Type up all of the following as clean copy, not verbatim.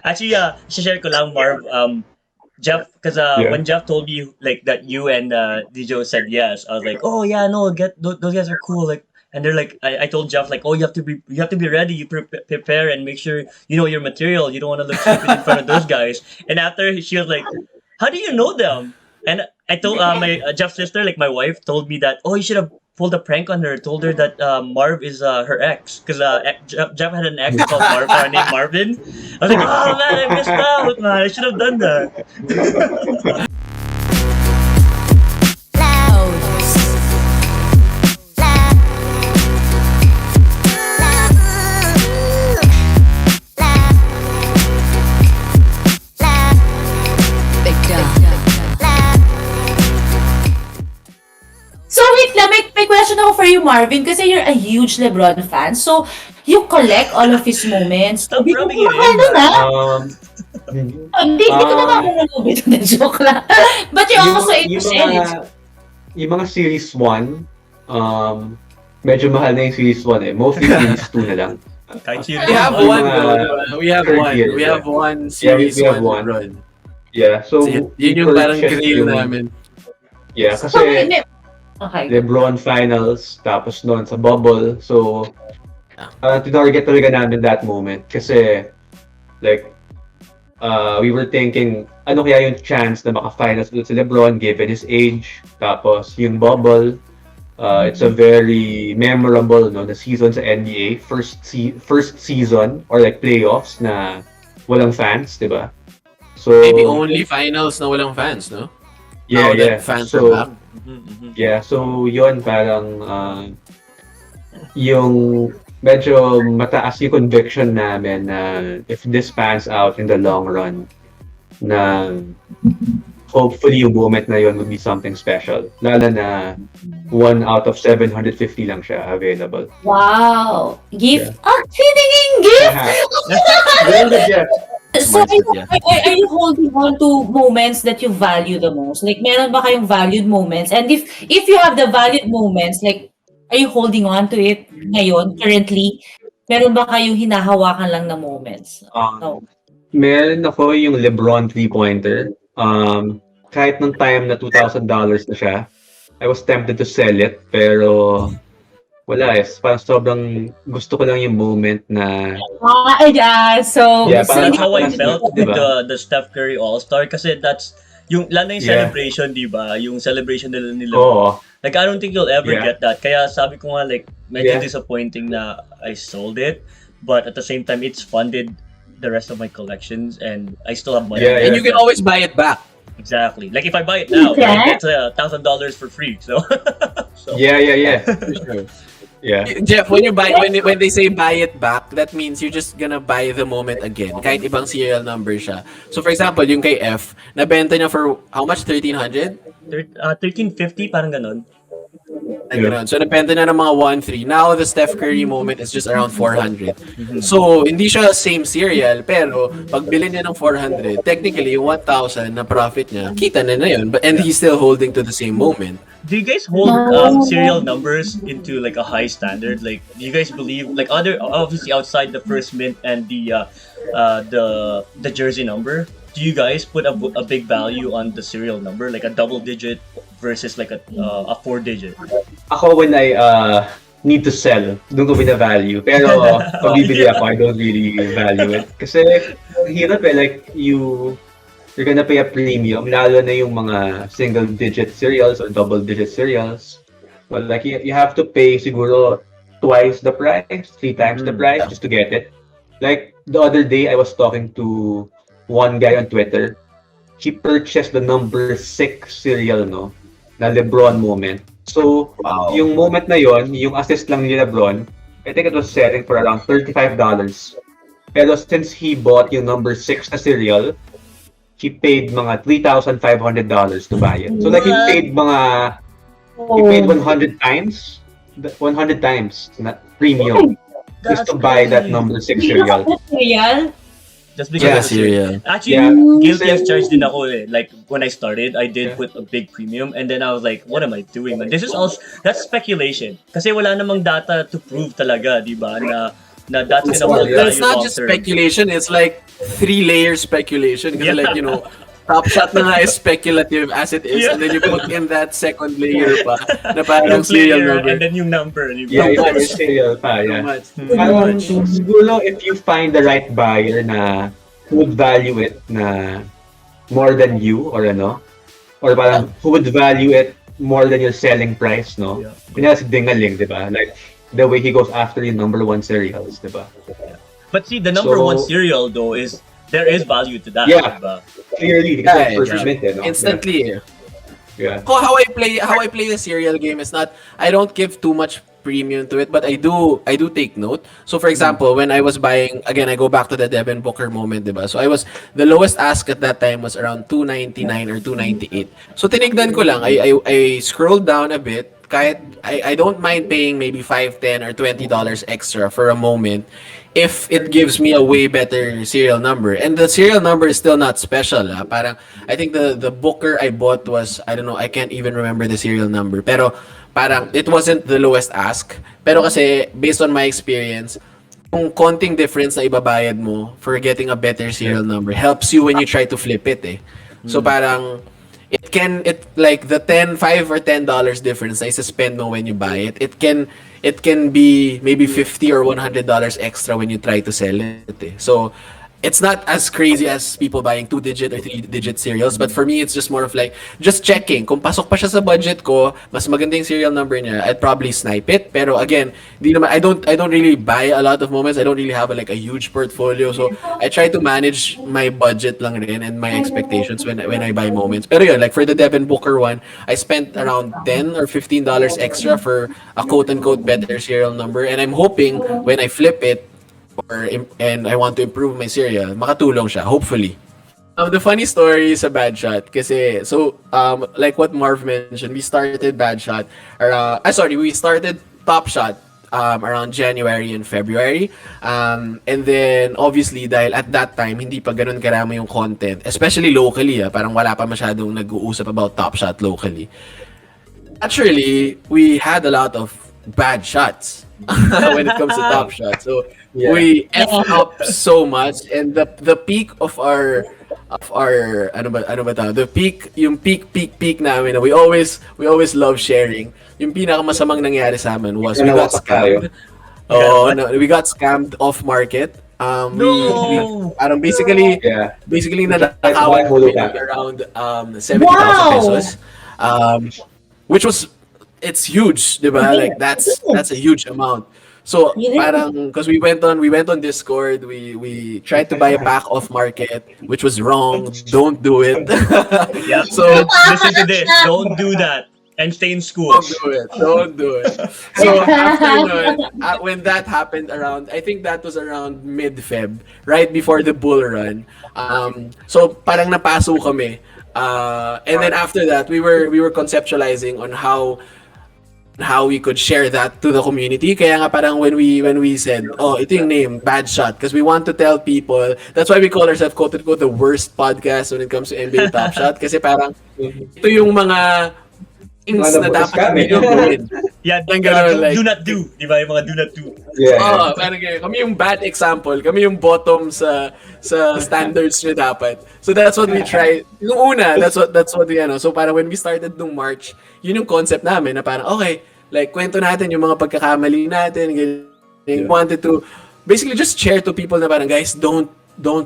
Actually, share ko lang, Marv. Jeff, because Yeah. when Jeff told me like that you and Dijo said yes, I was like, oh yeah, no, get those guys are cool. Like, and they're like, I told Jeff like, oh, you have to be ready. You prepare and make sure you know your material. You don't want to look stupid in front of those guys. And after she was like, how do you know them? And I told my Jeff's sister, like my wife, told me that, oh, you should have pulled a prank on her. Told her that Marv is her ex, because Jeff had an ex called named Marvin. I was like, oh man, I missed out, man. I should have done that. So wait lang, may question ako for you, Marvin, kasi you're a huge LeBron fan. So, you collect all of his moments. Stop Hindi ko rubbing it in, ano na. Um, Hindi ko na ah, makakalubit na joke lang. But you also into yung series. mga series 1, medyo mahal na yung series 1 eh. Mostly series 2 na lang. Kahit We seriously. have Yung one mga though. We have third one. year, We yeah. have one Yeah, we series have one one. run. Yeah, so Yun we yung parang purchased grail yung, namin. yeah, So, kasi okay. LeBron finals, tapos noon sa bubble. So, tinarget talaga namin that moment. Kasi, like, we were thinking, ano kaya yung chance na maka-finals ulit si LeBron given his age. Tapos, yung bubble, it's a very memorable no, na season sa NBA. First season or like playoffs na walang fans, di ba? So, Maybe only finals na walang fans, no? yeah, Now yeah. that fans So, are back. yeah, so yun parang yung medyo mataas yung conviction namin na if this pans out in the long run, na hopefully yung moment na yun would be something special. Lalo na 1 out of 750 lang siya available. Wow. Gift? Yeah. Ah, piniging gift! Very good, yeah. So, Mindset, yeah. are you holding on to moments that you value the most? Like, meron ba kayong valued moments? And if you have the valued moments, like, are you holding on to it ngayon, currently? Meron ba kayong hinahawakan lang na moments? No. Meron ako yung LeBron three-pointer. Kahit nung time na $2,000 na siya, I was tempted to sell it, pero wala eh. Parang sobrang gusto ko lang yung moment na So, Yeah, That's parang how I parang- felt with diba? the Steph Curry All-Star, kasi that's yung lalo na yung Yeah. celebration, di ba? Yung celebration nila. Oo. Like, I don't think you'll ever Yeah. get that. Kaya sabi ko nga, like, medyo Yeah. disappointing na I sold it. But at the same time, it's funded the rest of my collections and I still have money. Yeah, And you can always buy it back. Exactly. Like, if I buy it now, Yeah. I get $1,000 for free. So, Yeah. For sure. Yeah. Jeff, when they say buy it back, that means you're just gonna buy the moment again. Kahit ibang serial number siya. So for example, yung kay F, nabenta niya for how much? 1,300? 1350, parang ganon. Like, ganun. So, nabenta niya ng mga 1-3. Now, the Steph Curry moment is just around 400. So, hindi siya same serial, pero pag bilhin niya ng 400, technically, yung 1,000 na profit niya, kita na yun. And he's still holding to the same moment. Do you guys hold serial numbers into like a high standard? Like, do you guys believe like other obviously outside the first mint and the jersey number? Do you guys put a big value on the serial number, like a double digit versus like a 4 digit? Ako when I need to sell, doon ko bina-value. Pero pag bibili ako, I don't really value it. Kasi hirap eh, like you're gonna pay a premium, lalo na yung mga single-digit cereals or double-digit cereals. Well, like you have to pay siguro twice the price, 3 times the price just to get it. Like the other day, I was talking to one guy on Twitter. He purchased the number 6 cereal, no, na LeBron moment. So, yung moment na yon, yung assist lang ni LeBron, I think it was selling for around $35. Pero since he bought yung number 6 na cereal, he paid mga $3,500 to buy it. So like he paid 100 times na premium just to buy that number 6 cereal. Cereal? Just because Yeah. of the cereal. Actually, Yeah. guilty as charged din ako eh. Like, when I started, I did Yeah. put a big premium and then I was like, what am I doing, man? This is also, that's speculation. Kasi wala namang data to prove talaga, di ba, na Now that's As gonna well, hold yeah. But it's value not long just term. speculation, it's like 3-layer speculation. Because Yeah. like, Top Shot na nga is speculative as it is, Yeah. and then you put in that second layer pa na Yung parang serial player and number. then yung number, di Yeah, ba? it's much. very serial pa, Too yeah. much. Hmm. Too Parang much. siguro if you find the right buyer na who would value it na more than you or or parang who would value it more than your selling price, no? Yeah. Kunyari si Dingaling, di ba? Like, the way he goes after yung number one cereals, di ba? But see, the number So- one cereal though is there is value to that, Yeah. di ba? Clearly, Yeah, because first yeah. mint, no? Instantly. Yeah. How I play the serial game is not, I don't give too much premium to it, but I do take note. So for example, when I was buying, again, I go back to the Devin Booker moment, diba? So the lowest ask at that time was around 299 or 298. So tinignan ko lang, I scrolled down a bit. Kahit I don't mind paying maybe 5, 10 or $20 extra for a moment if it gives me a way better serial number. And the serial number is still not special. Parang I think the Booker I bought was, I don't know, I can't even remember the serial number. Pero parang it wasn't the lowest ask. Pero kasi based on my experience, yung konting difference na ibabayad mo for getting a better serial number helps you when you try to flip it eh. So parang it like the 5 or $10 difference na isa-spend mo when you buy it, it can be maybe $50 or $100 extra when you try to sell it eh. So it's not as crazy as people buying 2-digit or 3-digit cereals, but for me, it's just more of like, just checking. Kung pasok pa siya sa budget ko, mas maganda yung serial number niya, I'd probably snipe it. Pero again, I don't really buy a lot of moments. I don't really have like a huge portfolio. So I try to manage my budget lang rin and my expectations when I buy moments. Pero yun, like for the Devin Booker one, I spent around $10 or $15 extra for a quote-unquote better serial number. And I'm hoping when I flip it, and I want to improve my serial, makatulong siya, hopefully. The funny story is a Bad Shot kasi, so, like what Marv mentioned, we started Bad Shot, we started Top Shot around January and February. And then, obviously, dahil at that time, hindi pa ganun karami yung content, especially locally, parang wala pa masyadong nag-uusap about Top Shot locally. Actually, we had a lot of bad shots when it comes to Top Shot. So, Yeah. we F up so much, and the peak of our ano ba tawag? The peak, yung peak namin na we always love sharing. Yung pinakamasamang nangyari sa amin was we got scammed. Oh, no, we got scammed off market. We parang basically nadakawan kami around 70,000 pesos. Which was, it's huge, diba? Like that's a huge amount. So parang because we went on Discord, we tried to buy a pack off market, which was wrong. Don't do it. Yeah. So Listen to this. Don't do that. And stay in school. Don't do it. So after nun, when that happened around, I think that was around mid-Feb, right before the bull run. So parang napaso kami. And then after that, we were conceptualizing on how we could share that to the community. Kaya nga parang when we said, oh, ito yung name, Bad Shot, because we want to tell people, that's why we call ourselves quote-unquote the worst podcast when it comes to NBA Top Shot. Kasi parang ito yung mga things na dapat hindi nyo gawin. Yeah, Parang ganun, like, do not do. Di ba? Yung mga do not do. Yeah. parang ganun. Kami yung bad example. Kami yung bottom sa standards nyo dapat. So that's what we try. Yung una, that's what we, so parang when we started nung March, yun yung concept namin na parang, okay, like, kwento natin yung mga pagkakamali natin, ganyan. We wanted to basically just share to people na parang, guys, don't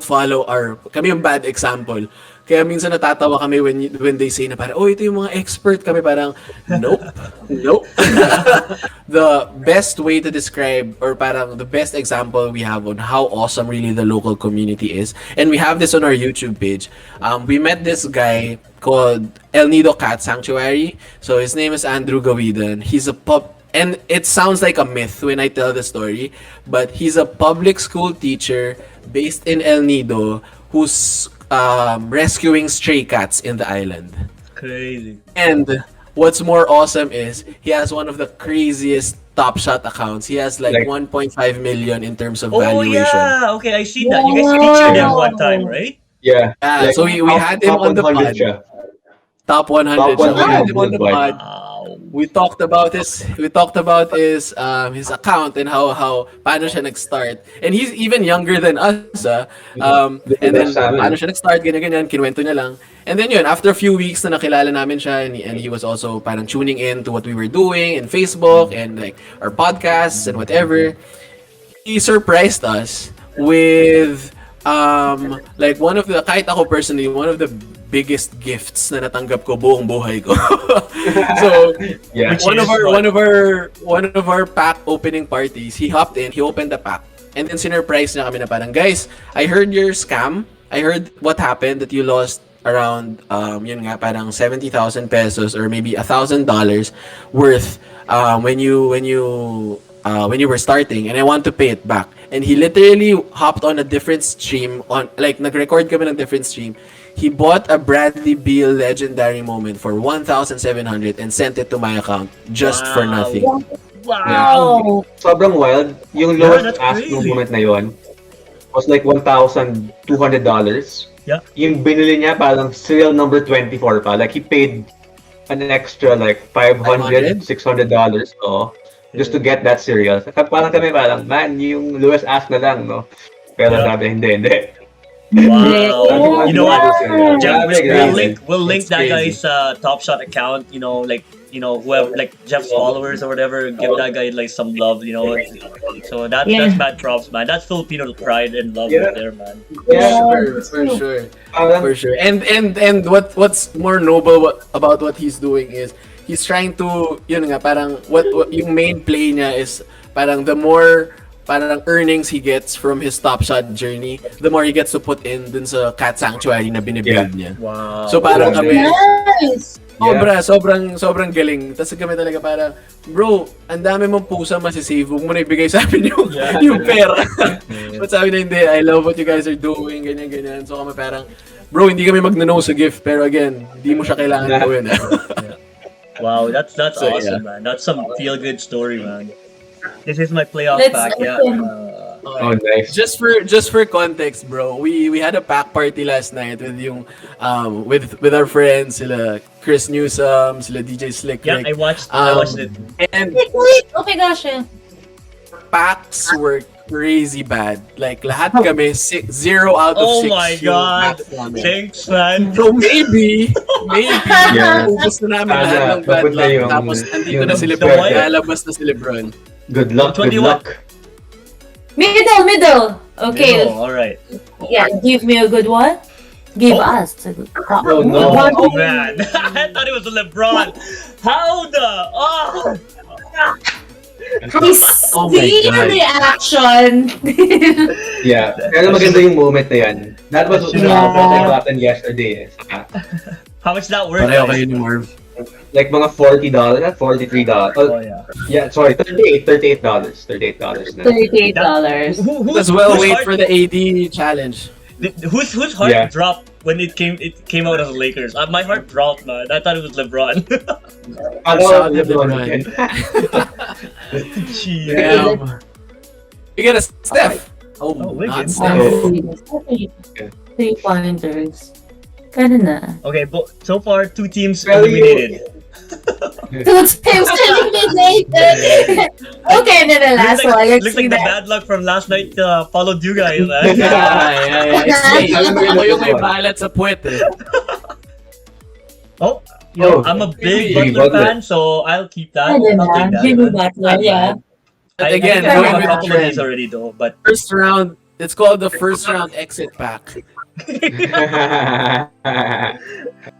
follow kami yung bad example. Kaya minsan natatawa kami when they say na parang, oh, ito yung mga expert, kami parang, nope. The best way to describe, or parang the best example we have on how awesome really the local community is, and we have this on our YouTube page. We met this guy called El Nido Cat Sanctuary. So his name is Andrew Gawidan. He's a and it sounds like a myth when I tell the story, but he's a public school teacher based in El Nido who's rescuing stray cats in the island. Crazy. And what's more awesome is he has one of the craziest Top Shot accounts. He has like 1.5 million in terms of valuation. Yeah. Okay, I see that. You guys featured him one time, right? Yeah. Yeah, so we had him on the pod. siya. Top 100. Top So we had him on 100 the boy. pod. Wow. we talked about his account and how paano siya nag-start. And he's even younger than us. And then paano siya nag-start, ganyan, kinuwento niya lang. And then yun, after a few weeks na nakilala namin siya, and he was also parang tuning in to what we were doing in Facebook and like our podcasts and whatever, he surprised us with like kahit ako personally, one of the biggest gifts na natanggap ko buong buhay ko. So Yeah. one of our pack opening parties, he hopped in, he opened the pack, and then sinurprise niya kami na parang, guys, I heard your scam. I heard what happened, that you lost around yun nga parang 70,000 pesos or maybe $1,000 worth when you were starting, and I want to pay it back. And he literally hopped on a different stream, on like nag-record kami ng different stream. He bought a Bradley Beal legendary moment for 1,700 and sent it to my account just for nothing. Wow. Sobrang wild. Yung Yeah, lowest that's ask crazy. ng moment na yon was like $1,200. Yeah. Yung binili niya parang serial number 24 pa. Like he paid an extra like $500, $600 just to get that cereal. Parang kami man, yung lowest ask na lang, no? Pero Yeah. sabi, hindi. Wow. You know what? Jeff, Grabe. we'll link It's that crazy. guy's Top Shot account. Whoever, like Jeff's followers or whatever, give that guy like some love. So that's mad props, man. That's Filipino pride and love Yeah. right there, man. Yeah. For sure. Parang, For sure. And what's more noble about what he's doing is he's trying to, yun nga, parang what yung main play niya is parang the more parang earnings he gets from his Top Shot journey, the more he gets to put in dun sa cat sanctuary na binibuild niya. Wow. So parang kami, Nice. sobrang galing. Tapos kami talaga parang, bro, ang dami mong pusa masisave. Huwag mo na ibigay sa amin yung pera. But sabi na hindi, I love what you guys are doing, ganyan. So kami parang, bro, hindi kami mag-no sa gift. Pero again, hindi mo siya kailangan gawin. Wow, that's So, awesome, man. That's some feel good story, man. This is my playoff Let's pack. Yeah. oh, nice. Just for context, bro, we had a pack party last night with yung with our friends, sila Chris Newsom, sila DJ Slick Yeah, Rick. I watched it. And Wait, oh my gosh. packs were crazy bad. Like lahat kami 0 out of 6. Oh my yung god. packs namin. Thanks, man. So maybe Yeah. ubus na namin lahat ng bad Papunta luck. yung- Tapos nandito yung na si swerte. Lebron, lalabas na si Lebron. Good luck, Which one do good you want? luck. Middle. Okay. Oh, all right. Yeah, give me a good one. Give us a good one. Oh, no. Oh man, I thought it was LeBron. How the? Oh. I Oh my see your God. reaction. Yeah. Pero maganda yung moment na yan. That was what I gotten yesterday. How much that worth? Pareho guys? kayo ni Marv. Like mga $40, $43. Oh yeah. Yeah, sorry, $38 na. $38. Who, As well, whose wait heart- for the AD challenge. Whose heart Yeah. dropped when it came out as Lakers? My heart dropped, man. I thought it was LeBron. Ako, Sabi LeBron LeBron. din. Jeez. Damn. You get a Steph. Oh, Oh, not Wiggins. Steph. 3 pointers. Ganun na. Okay, but so far 2 teams Well, you- eliminated. Two teams eliminated. Okay, na the last one. Let's Looks see like the that. bad luck from last night followed you guys, man. Yeah. It's me. Ako yung may balat sa puwet eh. Oh, yo, Oh, I'm a big Jimmy Butler Butler. fan, so I'll keep that. Ano I'll na? take that. Jimmy Butler, yeah. But I again, think I going have a with couple of these trend. already though, but First round, it's called the first round exit pack.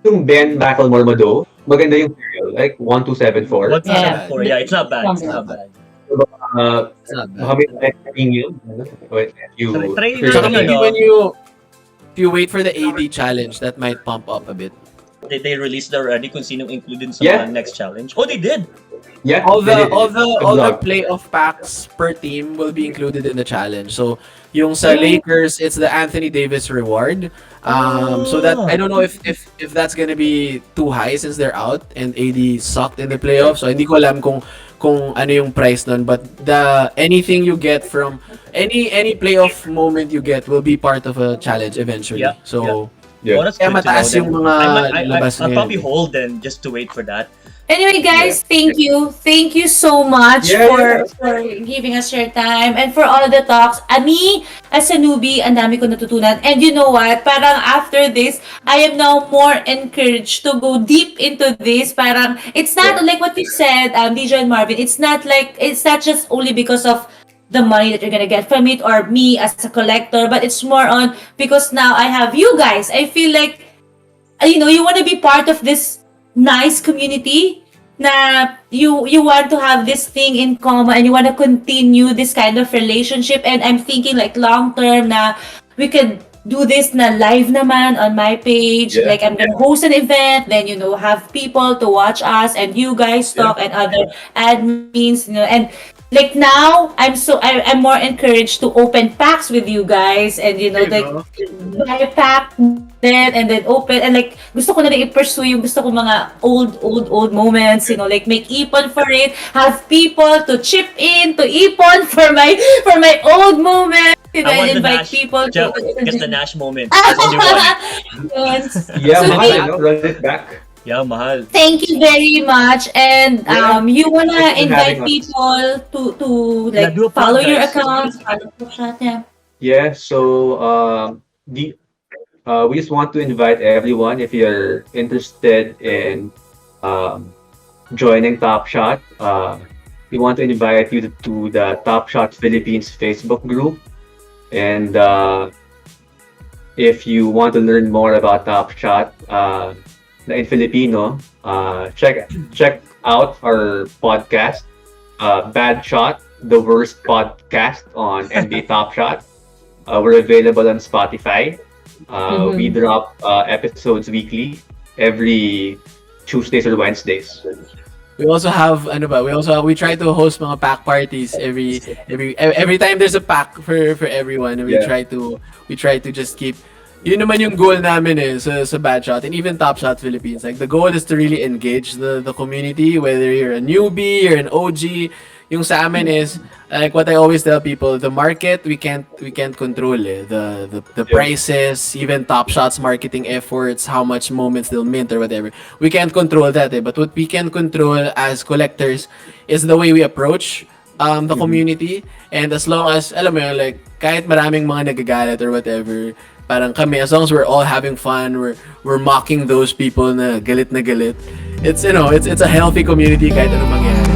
Yung Ben McLemore mo do, maganda yung serial. Like 1274. what's Yeah. that for? Yeah, it's not bad. It's not bad. It's not Baka bad. may premium. You, Try- try- Tsaka Ano? maybe if you wait for the AD challenge, that might pump up a bit. They released already kung sinong included sa Yeah. mga next challenge. Oh, they did. yeah, All the vlog. playoff packs per team will be included in the challenge. So yung sa Lakers, it's the Anthony Davis reward. So that I don't know if that's gonna be too high since they're out and AD sucked in the playoffs. So hindi ko alam kung ano yung price nun, but anything you get from any playoff moment you get will be part of a challenge eventually. Yeah. So Yeah. Oh, that's Kaya good to mataas know yung then. mga I labas I'll ngayon. probably hold then just to wait for that. Anyway, Yeah. guys, thank you. Thank you so much Yeah, yeah. for giving us your time and for all the talks. Me, as a newbie, ang dami ko natutunan. And you know what? Parang after this, I am now more encouraged to go deep into this. Parang, it's not Yeah. like what you said, Dijo and Marvin. It's not just only because of the money that you're gonna get from it or me as a collector, but it's more on because now I have you guys. I feel like you want to be part of this nice community na you want to have this thing in common and you want to continue this kind of relationship, and I'm thinking like long term na we could do this na live naman on my page, Yeah. like I'm gonna host an event, then have people to watch us and you guys Yeah. talk and other admins, and like now I'm more encouraged to open packs with you guys, and There you like go. buy a pack then and then open, and like gusto ko na rin i-pursue yung gusto ko mga old moments, like make ipon for it, have people to chip in to ipon for my old moments, I want and the invite Nash. people Jeff, to guess the Nash moment. There's only one. Yun. Yeah, So, mahal, no? Run it back. Yeah, mahal. thank you very much, and Yeah. you wanna Thanks for invite having us. people to Yeah, like do a plug, follow your guys. accounts, follow the chat, yeah. Yeah, so we just want to invite everyone if you're interested in um, joining Top Shot. We want to invite you to the Top Shot Philippines Facebook group, and if you want to learn more about Top Shot in Filipino, check out our podcast, Bad Shot, the worst podcast on NBA Top Shot. We're available on Spotify. We drop episodes weekly, every Tuesdays or Wednesdays. We also have we try to host mga pack parties every time there's a pack for everyone. And Yeah. we try to just keep yun naman yung goal namin sa Bad Shot and even Top Shot Philippines. Like the goal is to really engage the community, whether you're a newbie, you're an OG. Yung sa amin is like what I always tell people, the market we can't control the Yeah. prices, even Top Shot's marketing efforts, how much moments they'll mint or whatever. We can't control that but what we can control as collectors is the way we approach the community, and as long as alam mo yun, like kahit maraming mga nagagalit or whatever, parang kami, as long as we're all having fun, we're mocking those people na galit, it's it's a healthy community kahit anong mangyari.